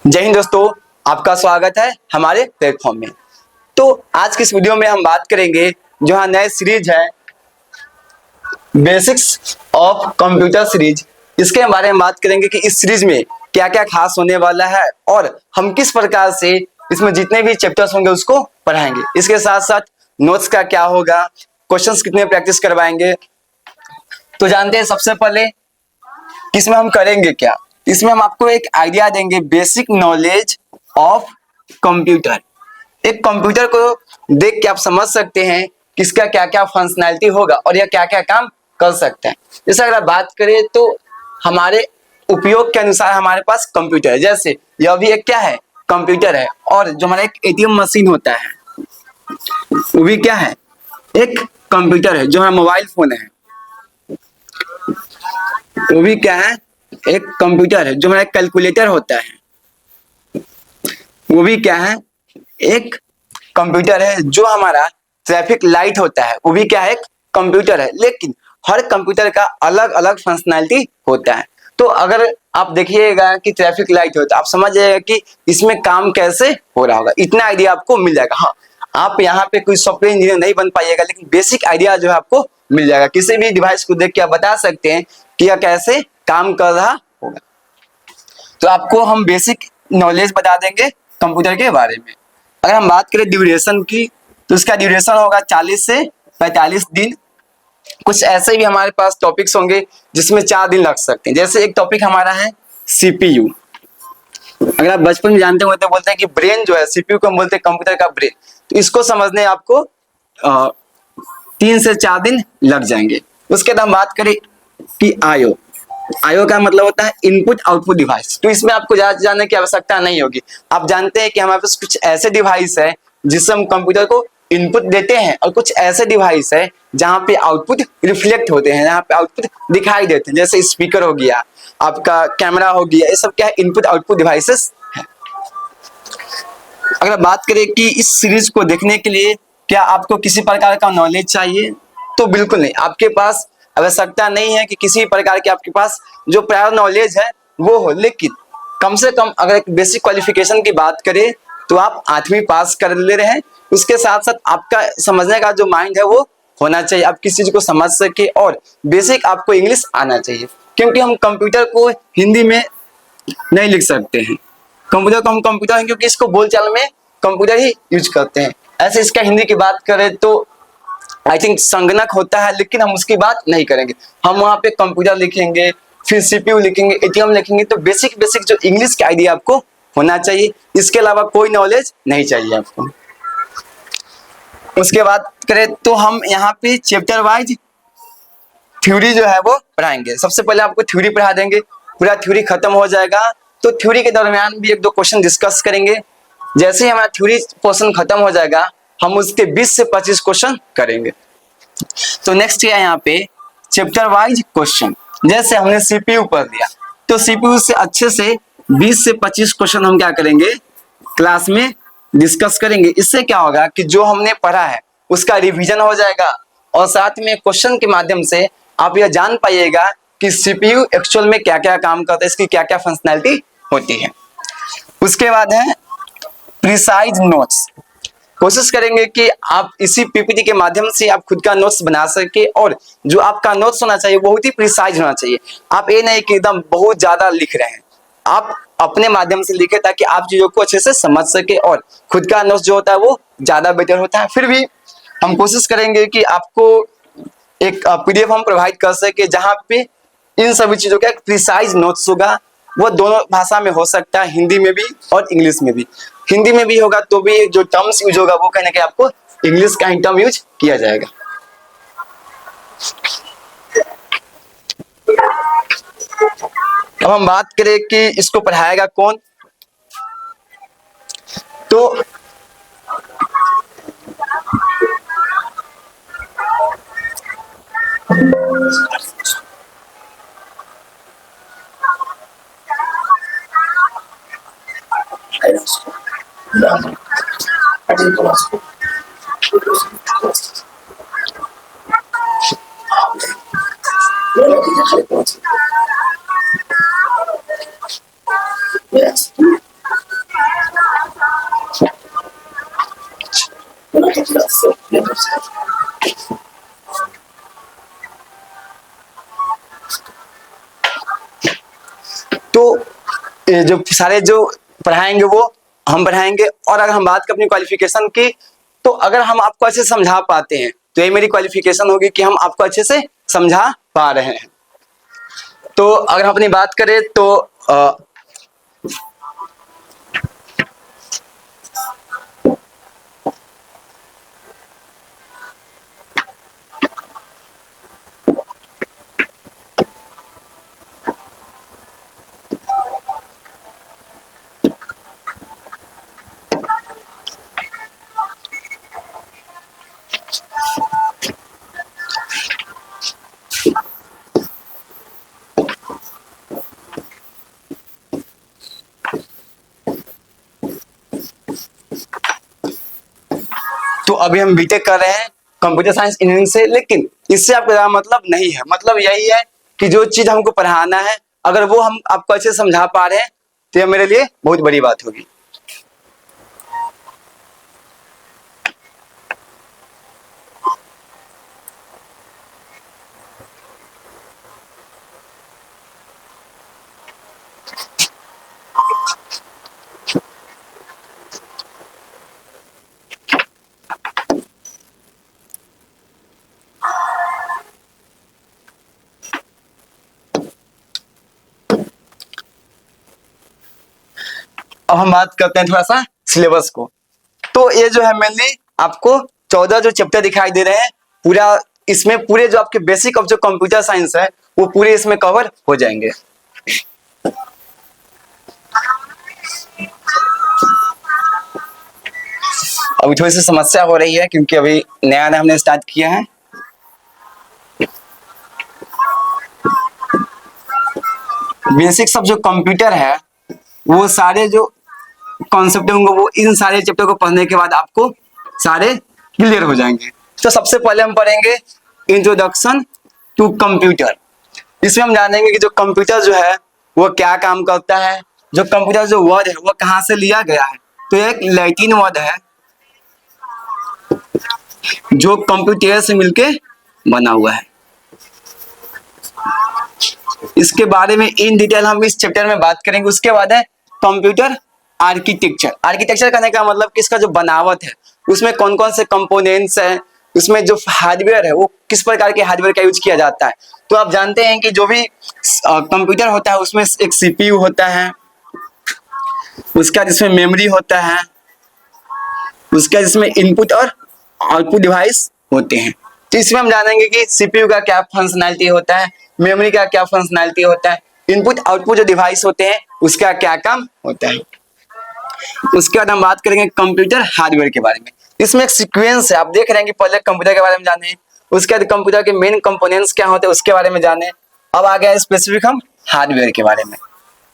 जय हिंद दोस्तों, आपका स्वागत है हमारे प्लेटफॉर्म में। तो आज की इस वीडियो में हम बात करेंगे जो हाँ नए सीरीज है बेसिक्स ऑफ कंप्यूटर सीरीज। इसके बारे में बात करेंगे कि इस सीरीज में क्या क्या खास होने वाला है और हम किस प्रकार से इसमें जितने भी चैप्टर्स होंगे उसको पढ़ाएंगे। इसके साथ साथ नोट्स का क्या होगा, क्वेश्चंस कितने प्रैक्टिस करवाएंगे। तो जानते हैं सबसे पहले इसमें हम करेंगे क्या। इसमें हम आपको एक आइडिया देंगे, बेसिक नॉलेज ऑफ कंप्यूटर। एक कंप्यूटर को देख के आप समझ सकते हैं कि इसका क्या क्या फंक्शनैलिटी होगा और यह क्या क्या काम कर सकता है। जैसे अगर बात करें तो हमारे उपयोग के अनुसार हमारे पास कंप्यूटर है। जैसे यह भी एक क्या है, कंप्यूटर है। और जो हमारा एक एटीएम मशीन होता है वो भी क्या है, एक कंप्यूटर है। जो हमारा मोबाइल फोन है वो भी क्या है, एक कंप्यूटर है। जो हमारा कैलकुलेटर होता है वो भी क्या है, एक कंप्यूटर है। जो हमारा ट्रैफिक लाइट होता है वो भी क्या है, एक कंप्यूटर है। लेकिन हर कंप्यूटर का अलग अलग फंक्शनैलिटी होता है। तो अगर आप देखिएगा कि ट्रैफिक लाइट हो तो आप समझ जाइएगा कि इसमें काम कैसे हो रहा होगा। इतना आइडिया आपको मिल जाएगा। हाँ, आप यहाँ पे कोई सॉफ्टवेयर इंजीनियर नहीं बन पाइएगा, लेकिन बेसिक आइडिया जो है आपको मिल जाएगा। किसी भी डिवाइस को देख के आप बता सकते हैं कि यह कैसे काम कर रहा होगा। तो आपको हम बेसिक नॉलेज बता देंगे कंप्यूटर के बारे में। अगर हम बात करें ड्यूरेशन की तो इसका ड्यूरेशन होगा 40 से 45 दिन। कुछ ऐसे भी हमारे पास टॉपिक्स होंगे जिसमें 4 दिन लग सकते हैं। जैसे एक टॉपिक हमारा है सीपीयू। अगर आप बचपन में जानते हो तो बोलते हैं कि ब्रेन जो है, सीपीयू को हम बोलते हैं कंप्यूटर का ब्रेन। तो इसको समझने आपको 3 से 4 दिन लग जाएंगे। उसके बाद हम बात करें कि आईओ। आईओ का मतलब होता है इनपुट आउटपुट डिवाइस। तो इसमें आपको ज्यादा जानने की आवश्यकता नहीं होगी। आप जानते हैं कि हमारे पास कुछ ऐसे डिवाइस है जिससे हम कंप्यूटर को इनपुट देते हैं और कुछ ऐसे डिवाइस है जहां पे आउटपुट रिफ्लेक्ट होते हैं, जहां पे आउटपुट दिखाई देते हैं। जैसे स्पीकर हो गया, आपका कैमरा हो गया, ये सब क्या है, इनपुट आउटपुट डिवाइसेस है। अगर बात करें कि इस सीरीज को देखने के लिए क्या आपको किसी प्रकार का नॉलेज चाहिए, तो बिल्कुल नहीं। आपके पास आवश्यकता नहीं है कि किसी प्रकार के आपके पास जो प्रायर नॉलेज है वो हो, लेकिन कम से कम अगर एक बेसिक क्वालिफिकेशन की बात करें तो आप 8वीं पास कर ले रहे हैं। उसके साथ साथ आपका समझने का जो माइंड है वो होना चाहिए, आप किसी चीज को समझ सके। और बेसिक आपको इंग्लिश आना चाहिए, क्योंकि हम कंप्यूटर को हिंदी में नहीं लिख सकते हैं। कंप्यूटर को हम कंप्यूटर है क्योंकि इसको बोलचाल में कंप्यूटर ही यूज करते हैं। ऐसे इसका हिंदी की बात करें तो आई थिंक संगणक होता है, लेकिन हम उसकी बात नहीं करेंगे। हम वहां पे कंप्यूटर लिखेंगे, फिर सीपीयू लिखेंगे, एटीएम लिखेंगे। तो बेसिक बेसिक जो इंग्लिश का आइडिया आपको होना चाहिए, इसके अलावा कोई नॉलेज नहीं चाहिए आपको। उसके बाद करें तो हम यहाँ पे चैप्टर वाइज थ्योरी जो है वो पढ़ाएंगे। सबसे पहले आपको थ्योरी पढ़ा देंगे, पूरा थ्योरी खत्म हो जाएगा तो थ्योरी के दरमियान भी 1-2 क्वेश्चन डिस्कस करेंगे। जैसे ही हमारा थ्योरी पोर्शन खत्म हो जाएगा हम उसके 20 से 25 क्वेश्चन करेंगे। तो नेक्स्ट है यहाँ पे चैप्टर वाइज क्वेश्चन। जैसे हमने सीपीयू पढ़ लिया तो सीपीयू से अच्छे से 20 से 25 क्वेश्चन हम क्या करेंगे, क्लास में डिस्कस करेंगे। इससे क्या होगा कि जो हमने पढ़ा है उसका रिवीजन हो जाएगा और साथ में क्वेश्चन के माध्यम से आप यह जान पाइएगा कि सीपीयू एक्चुअल में क्या क्या काम करता है, इसकी क्या क्या फंक्शनैलिटी होती है। उसके बाद है प्रिसाइज नोट्स। कोशिश करेंगे कि आप इसी पीपीटी के माध्यम से आप खुद का नोट्स बना सके और जो आपका नोट्स होना चाहिए बहुत ही प्रिसाइज होना चाहिए। आप ये नहीं कि एकदम बहुत ज्यादा लिख रहे हैं, आप अपने माध्यम से लिखे ताकि आप चीजों को अच्छे से समझ सके और खुद का नोट्स जो होता है वो ज्यादा बेटर होता है। फिर भी हम कोशिश करेंगे कि आपको एक पीडीएफ हम प्रोवाइड कर सके जहां पे इन सभी चीजों का एक प्रिसाइज नोट्स होगा। वो दोनों भाषा में हो सकता है, हिंदी में भी और इंग्लिश में भी। हिंदी में भी होगा तो भी जो टर्म्स यूज होगा वो कहने के आपको इंग्लिश का ही टर्म यूज किया जाएगा। अब हम बात करें कि इसको पढ़ाएगा कौन, तो तो ये जो सारे जो पढ़ाएंगे वो हम पढ़ाएंगे। और अगर हम बात करें अपनी क्वालिफिकेशन की, तो अगर हम आपको अच्छे से समझा पाते हैं तो ये मेरी क्वालिफिकेशन होगी कि हम आपको अच्छे से समझा पा रहे हैं। तो अगर हम अपनी बात करें तो तो अभी हम बीटेक कर रहे हैं कंप्यूटर साइंस इंजीनियरिंग से, लेकिन इससे आपको ज्यादा मतलब नहीं है। मतलब यही है कि जो चीज हमको पढ़ाना है अगर वो हम आपको अच्छे से समझा पा रहे हैं तो ये मेरे लिए बहुत बड़ी बात होगी। अब हम बात करते हैं थोड़ा सा सिलेबस को। तो ये जो है मेनली आपको 14 जो चैप्टर दिखाई दे रहे हैं, पूरा इसमें पूरे जो आपके बेसिक ऑफ जो कंप्यूटर साइंस है वो पूरे इसमें कवर हो जाएंगे। अभी थोड़ी सी समस्या हो रही है क्योंकि अभी नया नया हमने स्टार्ट किया है। बेसिक्स ऑफ जो कंप्यूटर है वो सारे जो कॉन्सेप्ट होंगे वो इन सारे चैप्टर को पढ़ने के बाद आपको सारे क्लियर हो जाएंगे। तो सबसे पहले हम पढ़ेंगे इंट्रोडक्शन टू कंप्यूटर। इसमें हम जानेंगे कि जो कंप्यूटर जो है वो क्या काम करता है, जो कंप्यूटर जो वर्ड है वो कहाँ से लिया गया है। तो एक लैटिन वर्ड है जो कंप्यूटर से मिलके बना हुआ है। इसके बारे में इन डिटेल हम इस चैप्टर में बात करेंगे। उसके बाद है कंप्यूटर आर्किटेक्चर। आर्किटेक्चर करने का मतलब कि इसका जो बनावट है उसमें कौन कौन से कंपोनेंट्स हैं, उसमें जो हार्डवेयर है वो किस प्रकार के हार्डवेयर का यूज किया जाता है। तो आप जानते हैं कि जो भी कंप्यूटर होता है उसमें एक सीपीयू होता है, उसका जिसमें मेमोरी होता है, उसका जिसमें इनपुट और आउटपुट डिवाइस होते हैं। तो इसमें हम जानेंगे कि सीपीयू का क्या फंक्शनैलिटी होता है, मेमोरी का क्या फंक्शनैलिटी होता है, इनपुट आउटपुट जो डिवाइस होते हैं उसका क्या काम होता है। उसके बाद हम बात करेंगे कंप्यूटर हार्डवेयर के बारे में। इसमें एक सीक्वेंस है, आप देख रहे हैं कि पहले कंप्यूटर के बारे में जाने, उसके बाद कंप्यूटर के मेन कंपोनेंट्स क्या होते हैं उसके बारे में जाने, अब आ गया स्पेसिफिक हम हार्डवेयर के बारे में।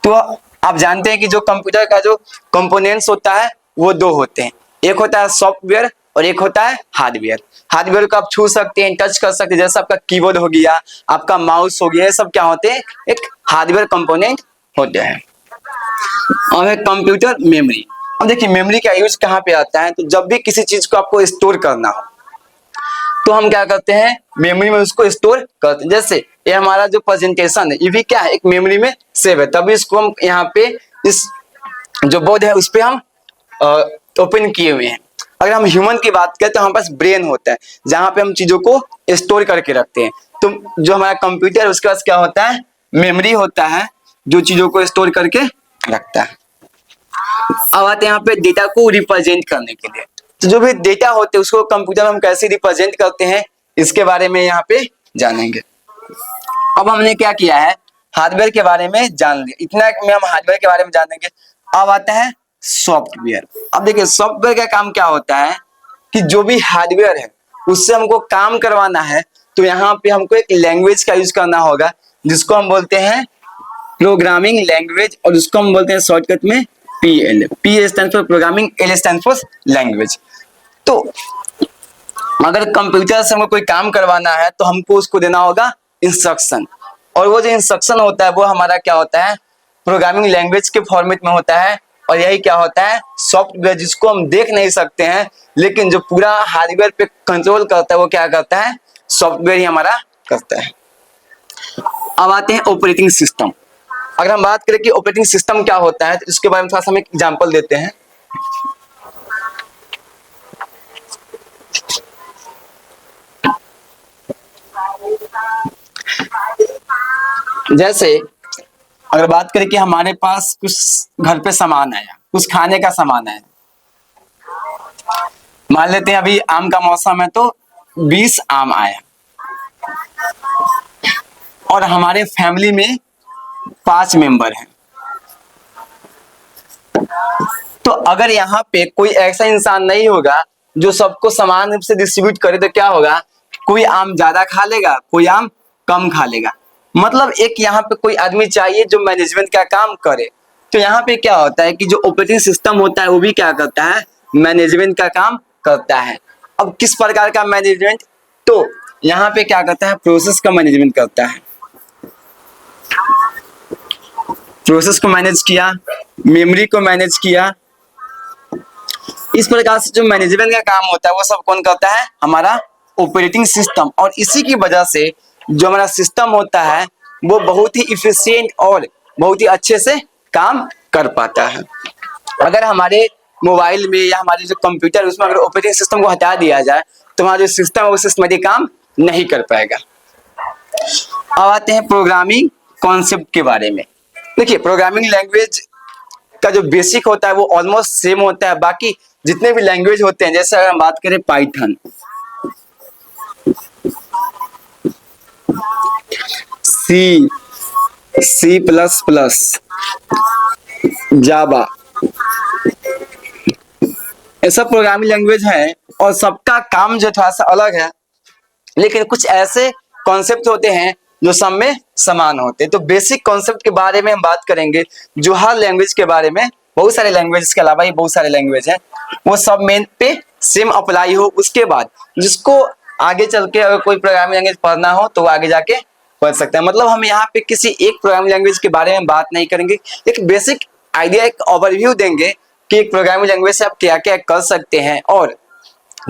तो आप जानते हैं कि जो कंप्यूटर का जो कंपोनेंट्स होता है वो दो होते हैं, एक होता है सॉफ्टवेयर और एक होता है हार्डवेयर। हार्डवेयर को आप छू सकते हैं, टच कर सकते हैं, जैसे आपका कीबोर्ड हो गया, आपका माउस हो गया, ये सब क्या होते हैं, एक हार्डवेयर कंपोनेंट होते हैं। और है कंप्यूटर मेमोरी। अब देखिए मेमोरी का यूज कहाँ पे आता है, तो जब भी किसी चीज को आपको स्टोर करना हो तो हम क्या करते हैं, मेमोरी में उसको स्टोर करते हैं। जैसे ये हमारा जो प्रेजेंटेशन है ये भी क्या है, एक मेमोरी में सेव है, तभी इसको हम यहाँ पे इस जो बोर्ड है उस पे हम ओपन किए हुए हैं। अगर हम ह्यूमन की बात करें तो हमारे पास ब्रेन होता है जहां पे हम चीजों को स्टोर करके रखते हैं। तो जो हमारा कंप्यूटर है उसके पास क्या होता है, मेमोरी होता है जो चीजों को स्टोर करके रखता है। अब आते हैं यहाँ पे डेटा को रिप्रेजेंट करने के लिए। तो जो भी डेटा होते हैं उसको कंप्यूटर में हम कैसे रिप्रेजेंट करते हैं इसके बारे में यहाँ पे जानेंगे। अब हमने क्या किया है, हार्डवेयर के बारे में जान लिया, इतना में हम हार्डवेयर के बारे में जानेंगे। अब आता है सॉफ्टवेयर। अब देखिए सॉफ्टवेयर का काम क्या होता है कि जो भी हार्डवेयर है उससे हमको काम करवाना है तो यहाँ पे हमको एक लैंग्वेज का यूज करना होगा जिसको हम बोलते हैं प्रोग्रामिंग लैंग्वेज, और उसको हम बोलते हैं शॉर्टकट में PL. P stand for programming, L stand for language. तो अगर कंप्यूटर से हमको कोई काम करवाना है तो हमको उसको देना होगा इंस्ट्रक्शन, और वो जो इंस्ट्रक्शन होता है वो हमारा क्या होता है, प्रोग्रामिंग लैंग्वेज के फॉर्मेट में होता है। और यही क्या होता है, सॉफ्टवेयर, जिसको हम देख नहीं सकते हैं लेकिन जो पूरा हार्डवेयर पे कंट्रोल करता है वो क्या करता है, सॉफ्टवेयर ही हमारा करता है। अब आते हैं ऑपरेटिंग सिस्टम। अगर हम बात करें कि ऑपरेटिंग सिस्टम क्या होता है तो इसके बारे में थोड़ा सा हम एक एग्जांपल देते हैं। जैसे अगर बात करें कि हमारे पास कुछ घर पे सामान आया, कुछ खाने का सामान आया, मान लेते हैं अभी आम का मौसम है तो 20 आम आया और हमारे फैमिली में 5 मेंबर हैं। तो अगर यहाँ पे कोई ऐसा इंसान नहीं होगा जो सबको समान रूप से डिस्ट्रीब्यूट करे तो क्या होगा, कोई आम ज्यादा खा लेगा, कोई आम कम खा लेगा। मतलब एक यहाँ पे कोई आदमी चाहिए जो मैनेजमेंट का काम करे। तो यहाँ पे क्या होता है कि जो ऑपरेटिंग सिस्टम होता है वो भी क्या करता है, मैनेजमेंट का काम करता है। अब किस प्रकार का मैनेजमेंट, तो यहाँ पे क्या करता है, प्रोसेस का मैनेजमेंट करता है। प्रोसेस को मैनेज किया, मेमोरी को मैनेज किया, इस प्रकार से जो मैनेजमेंट का काम होता है वो सब कौन करता है, हमारा ऑपरेटिंग सिस्टम। और इसी की वजह से जो हमारा सिस्टम होता है वो बहुत ही इफिशिएंट और बहुत ही अच्छे से काम कर पाता है। अगर हमारे मोबाइल में या हमारे जो कंप्यूटर है उसमें अगर ऑपरेटिंग सिस्टम को हटा दिया जाए तो हमारा जो सिस्टम है वो सिस्टमेटिक काम नहीं कर पाएगा। अब आते हैं प्रोग्रामिंग कॉन्सेप्ट के बारे में। देखिए प्रोग्रामिंग लैंग्वेज का जो बेसिक होता है वो ऑलमोस्ट सेम होता है बाकी जितने भी लैंग्वेज होते हैं। जैसे अगर हम बात करें पाइथन, सी, सी प्लस प्लस, जावा, ये सब प्रोग्रामिंग लैंग्वेज है और सबका काम जो थोड़ा सा अलग है लेकिन कुछ ऐसे कॉन्सेप्ट होते हैं जो सब में समान होते हैं। तो बेसिक कॉन्सेप्ट के बारे में हम बात करेंगे जो हर लैंग्वेज के बारे में, बहुत सारे लैंग्वेज के अलावा ये बहुत सारे लैंग्वेज हैं, वो सब में पे सेम अप्लाई हो। उसके बाद जिसको आगे चल के अगर कोई प्रोग्रामिंग लैंग्वेज पढ़ना हो तो वो आगे जाके पढ़ सकते हैं। मतलब हम यहाँ पे किसी एक प्रोग्रामिंग लैंग्वेज के बारे में बात नहीं करेंगे, एक बेसिक आइडिया, एक ओवरव्यू देंगे कि एक प्रोग्रामिंग लैंग्वेज से आप क्या क्या कर सकते हैं और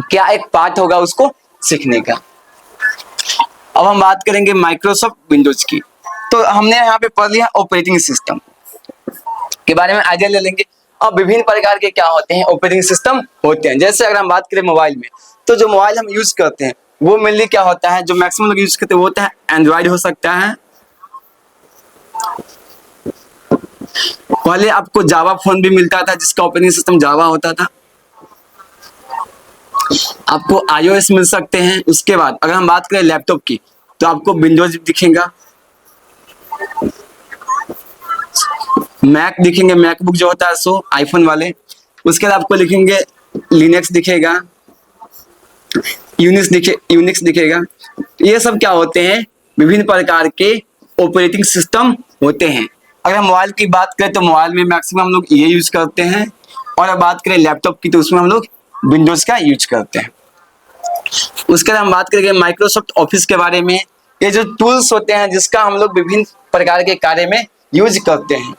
क्या एक पार्ट होगा उसको सीखने का। अब हम बात करेंगे माइक्रोसॉफ्ट विंडोज की। तो हमने यहाँ पे पढ़ लिया ऑपरेटिंग सिस्टम के बारे में आइडिया ले लेंगे। अब विभिन्न प्रकार के क्या होते हैं, ऑपरेटिंग सिस्टम होते हैं। जैसे अगर हम बात करें मोबाइल में, तो जो मोबाइल हम यूज करते हैं वो मेनली क्या होता है, जो मैक्सिमम लोग यूज करते हैं वो होता है एंड्रॉइड हो सकता है। पहले आपको जावा फोन भी मिलता था जिसका ऑपरेटिंग सिस्टम जावा होता था। आपको iOS मिल सकते हैं। उसके बाद अगर हम बात करें लैपटॉप की तो आपको विंडोज दिखेगा, मैक दिखेंगे, मैकबुक जो होता है सो आईफोन वाले। उसके बाद आपको लिखेंगे लिनक्स दिखेगा, यूनिक्स दिखेगा। ये सब क्या होते हैं, विभिन्न प्रकार के ऑपरेटिंग सिस्टम होते हैं। अगर हम मोबाइल की बात करें तो मोबाइल में मैक्सिमम हम लोग ये यूज करते हैं और अगर बात करें लैपटॉप की तो उसमें हम लोग विंडोज का यूज करते हैं। उसके बाद हम बात करेंगे माइक्रोसॉफ्ट ऑफिस के बारे में। ये जो टूल्स होते हैं जिसका हम लोग विभिन्न प्रकार के कार्य में यूज करते हैं।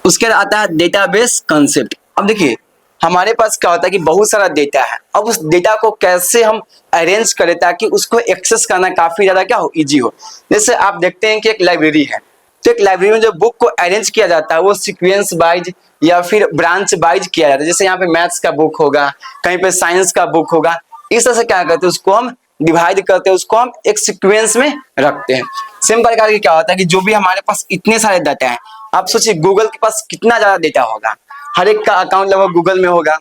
उसके बाद आता है डेटाबेस कंसेप्ट। अब देखिए हमारे पास क्या होता है कि बहुत सारा डेटा है, अब उस डेटा को कैसे हम अरेंज करें ताकि उसको एक्सेस करना काफी ज्यादा क्या हो, इजी हो। जैसे आप देखते हैं कि एक लाइब्रेरी है, तो एक लाइब्रेरी में जो बुक को अरेंज किया जाता है वो सीक्वेंस वाइज या फिर ब्रांच वाइज किया जाता है। जैसे यहाँ पे मैथ्स का बुक होगा, कहीं पे साइंस का बुक होगा, इस तरह से क्या करते हैं उसको हम डिवाइड करते हैं, उसको हम एक सीक्वेंस में रखते हैं। सेम प्रकार की क्या होता है कि जो भी हमारे पास इतने सारे डाटा है, आप सोचिए गूगल के पास कितना ज्यादा डेटा होगा, हर एक का अकाउंट लगभग गूगल में होगा,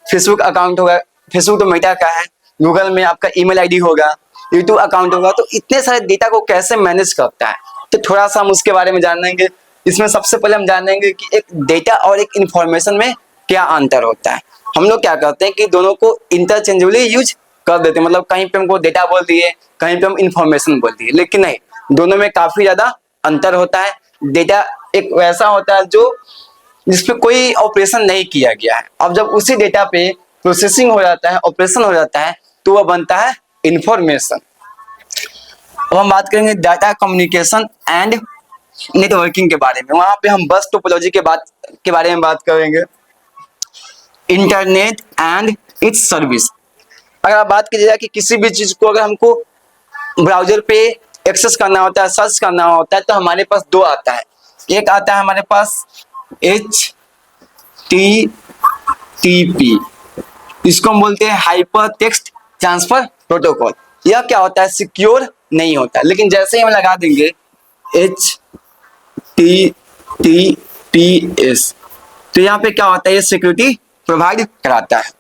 फेसबुक अकाउंट होगा, फेसबुक तो मेटा का है, गूगल में आपका ईमेल आईडी होगा, यूट्यूब अकाउंट होगा। तो इतने सारे डेटा को कैसे मैनेज करता है, तो थोड़ा सा हम उसके बारे में जानेंगे। इसमें सबसे पहले हम जानेंगे कि एक डेटा और एक इंफॉर्मेशन में क्या अंतर होता है। हम लोग क्या करते हैं कि दोनों को इंटरचेंजेबली यूज कर देते हैं, मतलब कहीं पे हमको डेटा बोल दिए, कहीं पे हम इंफॉर्मेशन बोल दिए, लेकिन नहीं, दोनों में काफी ज्यादा अंतर होता है। डेटा एक वैसा होता है जो जिसपे कोई ऑपरेशन नहीं किया गया है, अब जब उसी डेटा पे प्रोसेसिंग हो जाता है, ऑपरेशन हो जाता है, तो वह बनता है इंफॉर्मेशन। अब हम बात करेंगे डाटा कम्युनिकेशन एंड नेटवर्किंग के बारे में, वहां पे हम बस टोपोलॉजी के बारे में बात करेंगे। इंटरनेट एंड इट्स सर्विस, अगर आप बात कीजिएगा कि किसी भी चीज को अगर हमको ब्राउजर पे एक्सेस करना होता है, सर्च करना होता है, तो हमारे पास दो आता है। एक आता है हमारे पास HTTP, इसको हम बोलते हैं हाइपर टेक्स्ट ट्रांसफर प्रोटोकॉल। यह क्या होता है, सिक्योर नहीं होता, लेकिन जैसे ही हम लगा देंगे HTTPS, तो यहाँ पे क्या होता है, ये सिक्योरिटी प्रोवाइड कराता है।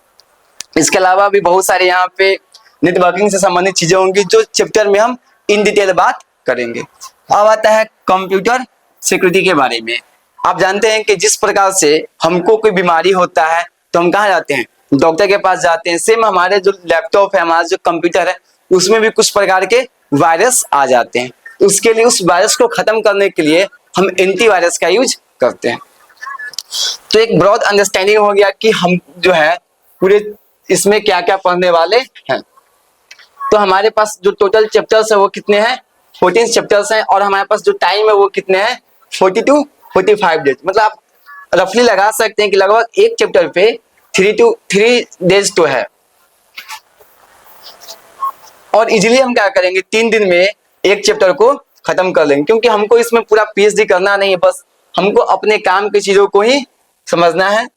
इसके अलावा भी बहुत सारे यहाँ पे नेटवर्किंग से संबंधित चीजें होंगी जो चैप्टर में हम इन डिटेल बात करेंगे। अब आता है कंप्यूटर सिक्योरिटी के बारे में। आप जानते हैं कि जिस प्रकार से हमको कोई बीमारी होता है तो हम कहाँ जाते हैं, डॉक्टर के पास जाते हैं। सेम हमारे जो लैपटॉप है, हमारा जो कंप्यूटर है, उसमें भी कुछ प्रकार के वायरस आ जाते हैं। उसके लिए, उस वायरस को खत्म करने के लिए हम एंटीवायरस का यूज करते हैं। तो एक ब्रॉड अंडरस्टैंडिंग हो गया कि हम जो है पूरे इसमें क्या क्या पढ़ने वाले हैं। तो हमारे पास जो टोटल चैप्टर्स है वो कितने हैं, 14 चैप्टर्स हैं, और हमारे पास जो टाइम है वो कितने हैं, 40 to 45 डेज। मतलब आप रफली लगा सकते हैं कि लगभग एक चैप्टर पे 3 डेज तो है। और इजीली हम क्या करेंगे, 3 दिन में एक चैप्टर को खत्म कर लेंगे, क्योंकि हमको इसमें पूरा पीएचडी करना नहीं है, बस हमको अपने काम की चीजों को ही समझना है।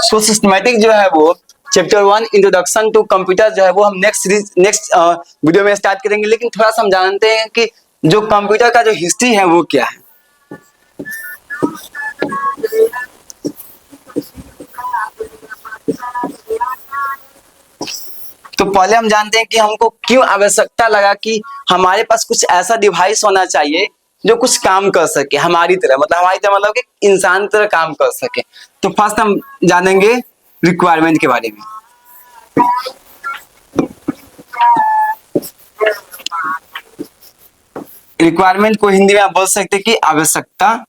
सो सिस्टमैटिक जो है वो चैप्टर 1 इंट्रोडक्शन टू कंप्यूटर जो है वो हम नेक्स्ट वीडियो में स्टार्ट करेंगे। लेकिन थोड़ा सा हम जानते हैं कि जो कंप्यूटर का जो हिस्ट्री है वो क्या है। तो पहले हम जानते हैं कि हमको क्यों आवश्यकता लगा कि हमारे पास कुछ ऐसा डिवाइस होना चाहिए जो कुछ काम कर सके हमारी तरह, मतलब कि इंसान तरह काम कर सके। तो फर्स्ट हम जानेंगे रिक्वायरमेंट के बारे में। रिक्वायरमेंट को हिंदी में आप बोल सकते हैं कि आवश्यकता।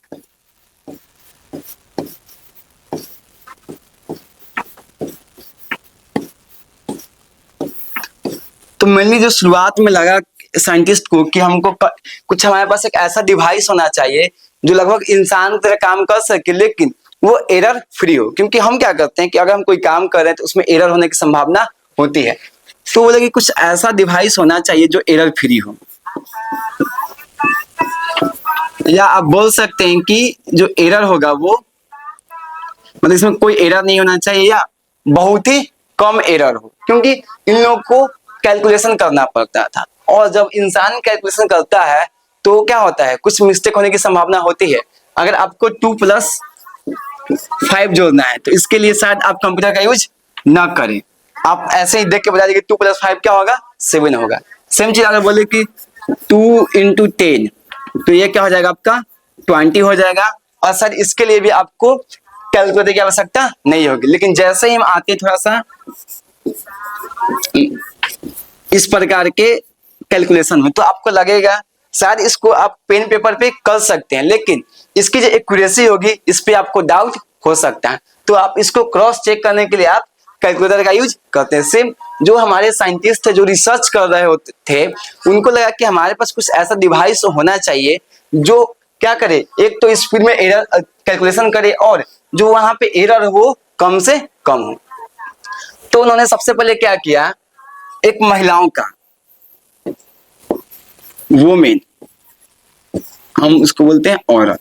तो मेनली जो शुरुआत में लगा साइंटिस्ट को कि हमको कुछ हमारे पास एक ऐसा डिवाइस होना चाहिए जो लगभग इंसान तरह काम कर सके, लेकिन वो एरर फ्री हो। क्योंकि हम क्या करते हैं कि अगर हम कोई काम कर रहे हैं तो उसमें एरर होने की संभावना होती है। तो बोले कि कुछ ऐसा डिवाइस होना चाहिए जो एरर फ्री हो, या आप बोल सकते हैं कि जो एरर होगा वो मतलब इसमें कोई एरर नहीं होना चाहिए, या बहुत ही कम एरर हो। क्योंकि इन लोगों को कैलकुलेशन करना पड़ता था, और जब इंसान कैलकुलेशन करता है तो क्या होता है, कुछ मिस्टेक होने की संभावना होती है। अगर आपको 2+5 जोड़ना है तो इसके लिए शायद आप कंप्यूटर का यूज ना करें, आप ऐसे ही देख के बता देंगे 2+5 क्या होगा, 7 होगा। सेम चीज अगर बोले कि 2 × 10 तो ये क्या हो जाएगा, आपका 20 हो जाएगा। और सर इसके लिए भी आपको कैलकुलेटर की आवश्यकता नहीं होगी। लेकिन जैसे ही हम आते हैं थोड़ा सा इस प्रकार के कैलकुलेशन में, तो आपको लगेगा शायद इसको आप पेन पेपर पे कर सकते हैं, लेकिन इसकी जो एक्यूरेसी होगी इस पे आपको डाउट हो सकता है। तो आप इसको क्रॉस चेक करने के लिए आप कैलकुलेटर का यूज करते हैं। सेम जो हमारे साइंटिस्ट थे जो रिसर्च कर रहे होते थे, उनको लगा कि हमारे पास कुछ ऐसा डिवाइस होना चाहिए जो क्या करे, एक तो स्पीड में एरर कैलकुलेशन करे और जो वहां पे एरर हो कम से कम हो। तो उन्होंने सबसे पहले क्या किया, एक महिलाओं का, वुमेन, हम उसको बोलते हैं औरत,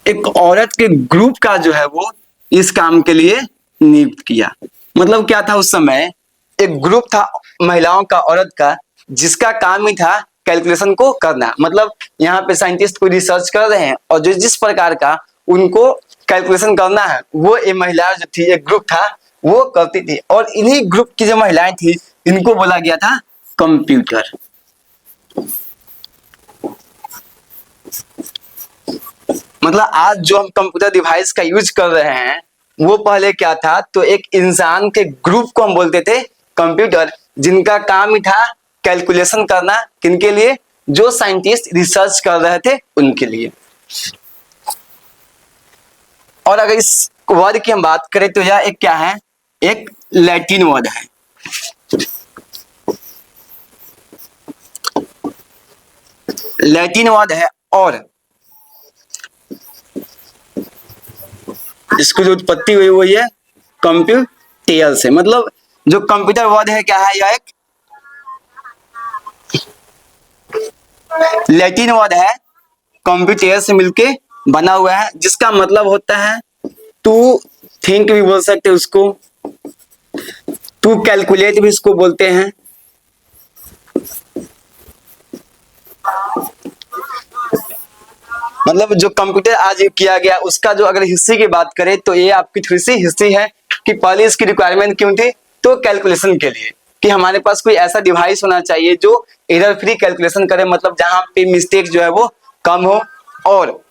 एक औरत के ग्रुप का जो है वो इस काम के लिए नियुक्त किया। मतलब क्या था, उस समय एक ग्रुप था महिलाओं का, औरत का, जिसका काम ही था कैलकुलेशन को करना। मतलब यहाँ पे साइंटिस्ट कोई रिसर्च कर रहे हैं और जो जिस प्रकार का उनको कैलकुलेशन करना है वो ये महिला जो थी, एक ग्रुप था वो करती थी, और इन्हीं ग्रुप की जो महिलाएं थी इनको बोला गया था कंप्यूटर। मतलब आज जो हम कंप्यूटर डिवाइस का यूज कर रहे हैं वो पहले क्या था, तो एक इंसान के ग्रुप को हम बोलते थे कंप्यूटर, जिनका काम ही था कैलकुलेशन करना, किनके लिए, जो साइंटिस्ट रिसर्च कर रहे थे उनके लिए। और अगर इस वर्ड की हम बात करें तो यह एक क्या है, एक लैटिन वर्ड है। लैटिन वर्ड है, और इसकी जो उत्पत्ति हुई वो ये कंप्यूटर से, मतलब जो कंप्यूटर वर्ड है क्या है, यह एक लैटिन वर्ड है, कंप्यूटर से मिलके बना हुआ है, जिसका मतलब होता है टू थिंक भी बोल सकते हैं उसको, टू कैलकुलेट भी इसको बोलते हैं। मतलब जो कंप्यूटर आज किया गया उसका जो अगर हिस्ट्री की बात करें तो ये आपकी थोड़ी सी हिस्ट्री है कि पहले इसकी रिक्वायरमेंट क्यों थी, तो कैलकुलेशन के लिए, कि हमारे पास कोई ऐसा डिवाइस होना चाहिए जो एरर फ्री कैलकुलेशन करे, मतलब जहां पे मिस्टेक जो है वो कम हो, और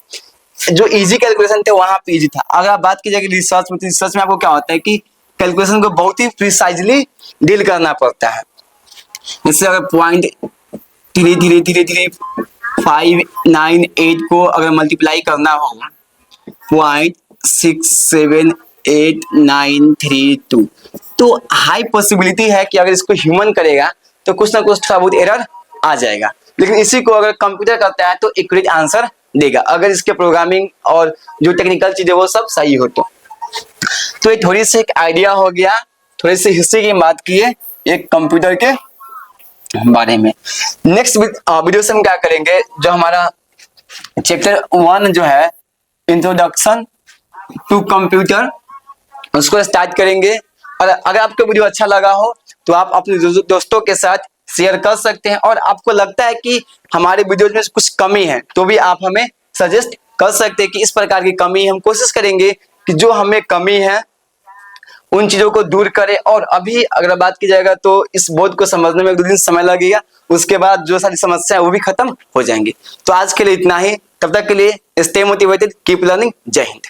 जो इजी कैलकुलेशन थे वहां पे इजी था। अगर आप बात कीजिए रिसर्च में, तो रिसर्च में आपको क्या होता है कि कैलकुलेशन को बहुत ही प्रिसाइजली डील करना पड़ता है। जैसे अगर पॉइंट धीरे धीरे धीरे धीरे 598 को अगर मल्टीप्लाई करना हो 0.67892, तो हाई पॉसिबिलिटी है कि अगर इसको ह्यूमन करेगा तो कुछ ना कुछ थोड़ा बहुत एरर आ जाएगा, लेकिन इसी को अगर कंप्यूटर करता है तो एक्यूरेट आंसर देगा, अगर इसके प्रोग्रामिंग और जो टेक्निकल चीजें वो सब सही हो तो ये थोड़ी सी एक आइडिया हो गया, थोड़ी सी हिस्ट्री की बात की है एक कंप्यूटर के बारे में। नेक्स्ट वीडियो से हम क्या करेंगे, जो हमारा चैप्टर 1 जो है इंट्रोडक्शन टू कंप्यूटर, उसको स्टार्ट करेंगे। और अगर आपको वीडियो अच्छा लगा हो तो आप अपने दोस्तों के साथ शेयर कर सकते हैं, और आपको लगता है कि हमारे वीडियोज में कुछ कमी है तो भी आप हमें सजेस्ट कर सकते हैं कि इस प्रकार की कमी, हम कोशिश करेंगे कि जो हमें कमी है उन चीजों को दूर करें। और अभी अगर बात की जाएगा तो इस बोध को समझने में 1-2 दिन समय लगेगा, उसके बाद जो सारी समस्या है वो भी खत्म हो जाएंगी। तो आज के लिए इतना ही, तब तक के लिए स्टे मोटिवेटेड, कीप लर्निंग। जय हिंद।